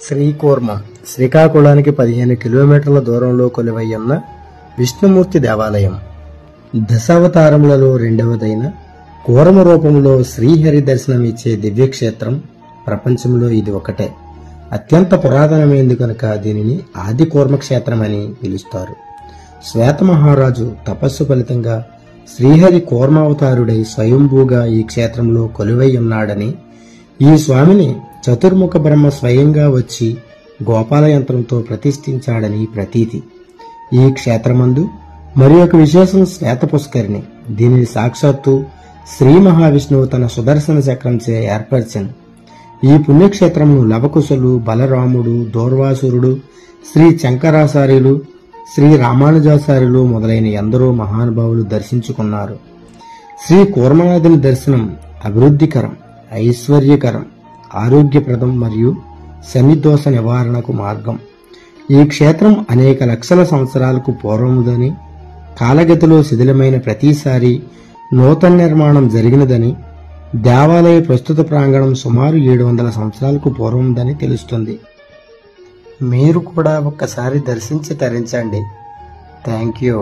శ్రీకూర్మ శ్రీకాకుళానికి 15 కిలోమీటర్ల దూరంలో కొలువైయున్న విష్ణుమూర్తి దేవాలయం. దశావతారములలో రెండవదైన కూర్మ రూపంలో శ్రీహరి దర్శనం ఇచ్చే దివ్యక్షేత్రం ప్రపంచంలో ఇది ఒకటే. అత్యంత పురాతనమైనది కనుక దీనిని ఆది కూర్మక్షేత్రమని పిలుస్తారు. శ్వేత మహారాజు తపస్సు ఫలితంగా శ్రీహరి కూర్మావతారుడై స్వయంభూగా ఈ క్షేత్రంలో కొలువై ఉన్నాడని, ఈ స్వామిని చతుర్ముఖ బ్రహ్మ స్వయంగా వచ్చి గోపాల యంత్రంతో ప్రతిష్ఠించాడని ప్రతీతి. ఈ క్షేత్రమందు మరి ఒక విశేషం శ్వేత పుష్కరిణి. దీనిని సాక్షాత్తు శ్రీ మహావిష్ణువు తన సుదర్శన చక్రంచే ఏర్పరిచెను. ఈ పుణ్యక్షేత్రమును లవకుశులు, బలరాముడు, దూర్వాసురుడు, శ్రీ శంకరాచార్యులు, శ్రీ రామానుజాచార్యులు మొదలైన ఎందరో మహానుభావులు దర్శించుకున్నారు. శ్రీ కూర్మనాథుని దర్శనం అభివృద్ధికరం, ఐశ్వర్యకరం, ఆరోగ్యప్రదం మరియు శనిదోష నివారణకు మార్గం. ఈ క్షేత్రం అనేక లక్షల సంవత్సరాలకు పూర్వముదని, కాలగతిలో శిథిలమైన ప్రతిసారి నూతన నిర్మాణం జరిగినదని, దేవాలయ ప్రస్తుత ప్రాంగణం సుమారు 700 సంవత్సరాలకు పూర్వముదని తెలుస్తుంది. మీరు కూడా ఒక్కసారి దర్శించి తరించండి. Thank you.